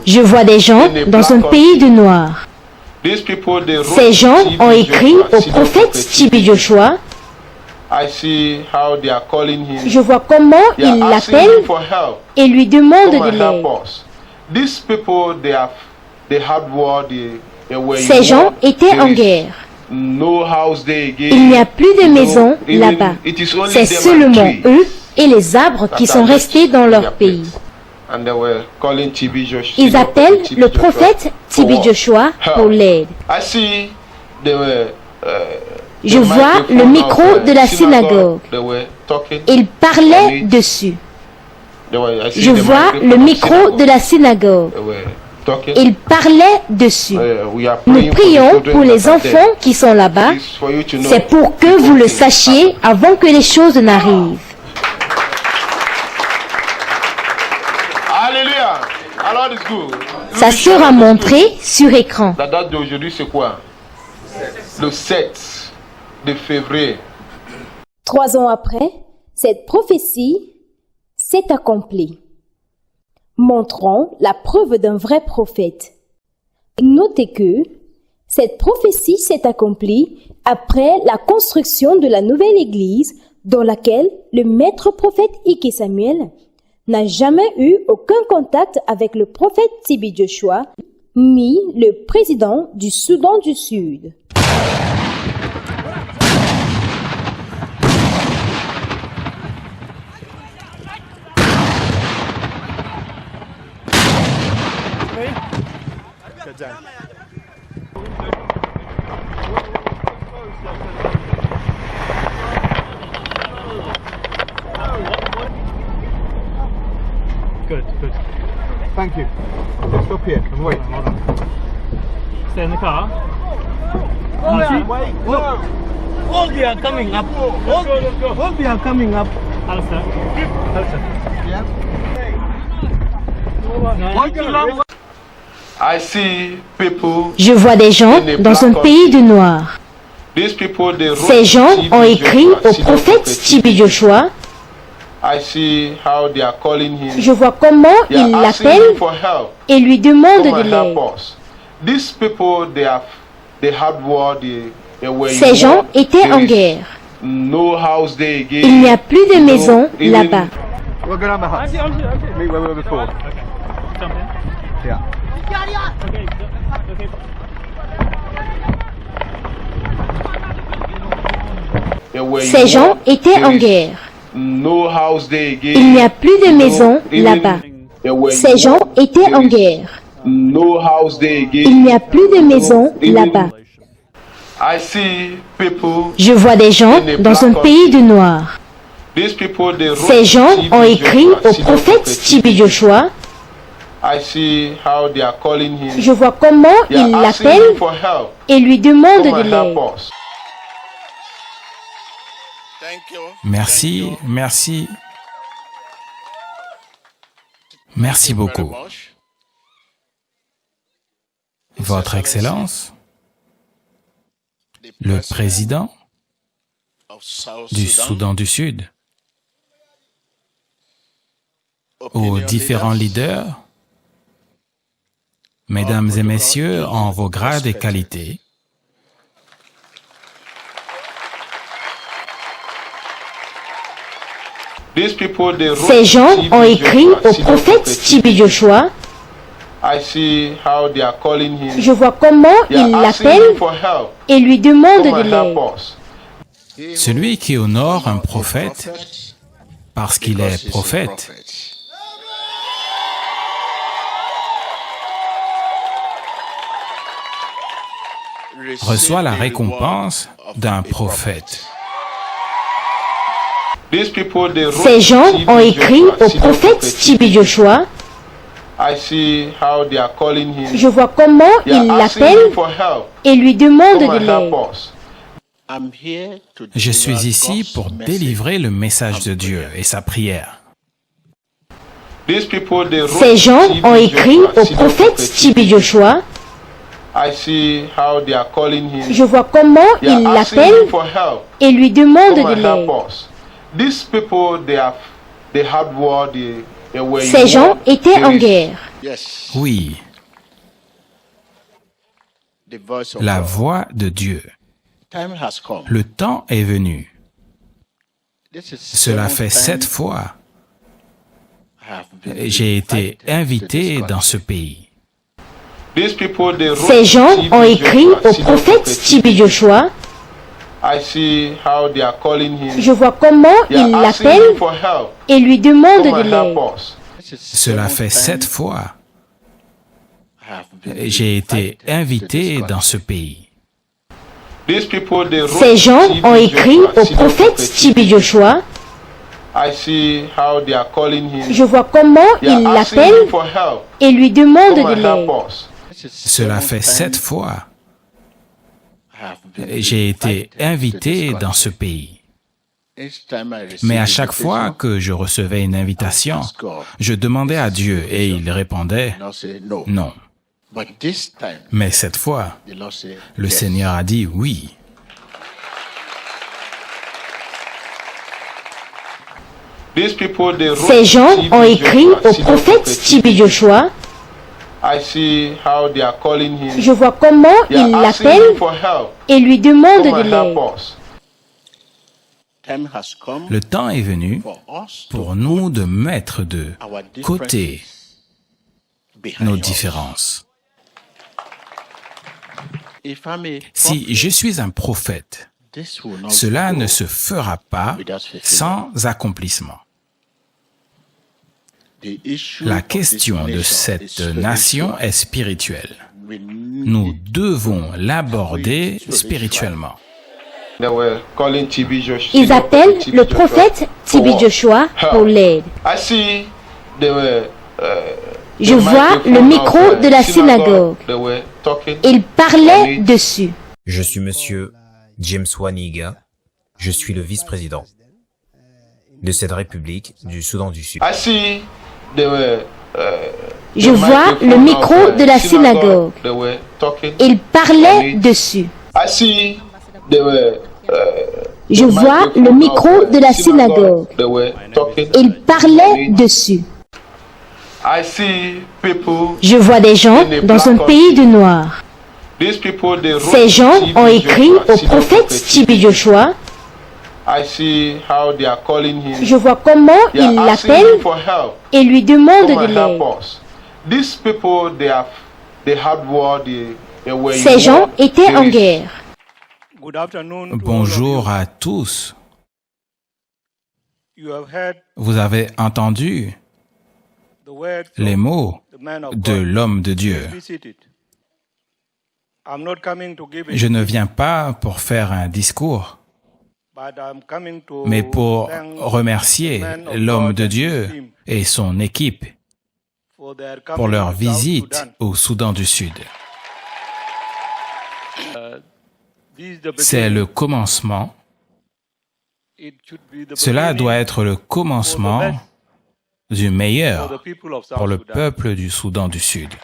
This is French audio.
Je vois des gens dans un pays de noirs. Ces gens ont écrit au prophète TB Joshua. Je vois comment ils l'appellent et lui demandent de l'aide. Ces gens étaient en guerre. Il n'y a plus de maison là-bas. C'est seulement eux et les arbres qui sont restés dans leur pays. Ils appellent le prophète TB Joshua pour l'aide. Je vois le micro de la synagogue. Ils parlaient dessus. Je vois le micro de la synagogue. Ils parlaient dessus. Nous prions pour les enfants qui sont là-bas. C'est pour que vous le sachiez avant que les choses n'arrivent. Ça sera montré sur écran. La date d'aujourd'hui, c'est quoi? Le 7 de février. 3 ans après, cette prophétie s'est accomplie. Montrons la preuve d'un vrai prophète. Notez que cette prophétie s'est accomplie après la construction de la nouvelle église dans laquelle le maître prophète Ike Samuel n'a jamais eu aucun contact avec le prophète TB Joshua ni le président du Soudan du Sud. Good. Thank you. Just stop here and wait. Hold on. Stay in the car. Wait. Look. All they are coming up. All they are coming up. Alistair. Yeah. Je vois des gens dans un pays de noirs. Ces gens ont écrit au prophète TB Joshua. Je vois comment ils l'appellent et lui demandent de l'aide. Ces gens étaient en guerre. Il n'y a plus de maison là-bas. Ces gens étaient en guerre. Il n'y a plus de maison là-bas. Ces gens étaient en guerre. Il n'y a plus de maison là-bas. Je vois des gens dans un pays de noirs. Ces gens ont écrit au prophète TB Joshua. Je vois comment ils l'appellent et lui demandent de l'aide. Merci beaucoup. Votre Excellence, le président du Soudan du Sud, aux différents leaders, mesdames et messieurs en vos grades et qualités, ces gens ont écrit au prophète TB Joshua. Je vois comment ils l'appellent et lui demandent de l'aide. celui qui honore un prophète parce qu'il est prophète, reçoit la récompense d'un prophète. Ces gens ont écrit au prophète TB Joshua. Je vois comment ils l'appellent et lui demandent de l'aide. Je suis ici pour délivrer le message de Dieu et sa prière. Ces gens ont écrit au prophète TB Joshua. Je vois comment ils l'appellent et lui demandent de l'aide. Ces gens étaient en guerre. Oui, la voix de Dieu. Le temps est venu. Cela fait 7 fois. J'ai été invité dans ce pays. Ces gens ont écrit au prophète T.B. Joshua. Je vois comment ils l'appellent et lui demandent de l'aide. Cela fait 7 fois. J'ai été invité dans ce pays. Ces gens ont écrit au prophète T.B. Joshua. Je vois comment ils l'appellent et lui demandent de l'aide. Cela fait 7 fois. J'ai été invité dans ce pays. Mais à chaque fois que je recevais une invitation, je demandais à Dieu et il répondait non. Mais cette fois, le Seigneur a dit oui. Ces gens ont écrit au prophète T.B. Joshua. Je vois comment ils l'appellent et lui demandent de l'aide. Le temps est venu pour nous de mettre de côté nos différences. Si je suis un prophète, cela ne se fera pas sans accomplissement. La question de cette nation est spirituelle. Nous devons l'aborder spirituellement. Ils appellent le prophète T.B. Joshua pour l'aide. Je vois le micro de la synagogue. Ils parlaient dessus. Je suis monsieur James Waniga. Je suis le vice-président de cette République du Soudan du Sud. Je vois le micro de la synagogue. Ils parlaient dessus. Je vois le micro de la synagogue. Ils parlaient dessus. Je vois des gens dans un pays de noirs. Ces gens ont écrit au prophète T.B. Joshua. Je vois comment ils l'appellent et lui demandent de l'aide. Ces gens étaient en guerre. Bonjour à tous. Vous avez entendu les mots de l'homme de Dieu. Je ne viens pas pour faire un discours, mais pour remercier l'homme de Dieu et son équipe pour leur visite au Soudan du Sud. C'est le commencement. Cela doit être le commencement du meilleur pour le peuple du Soudan du Sud.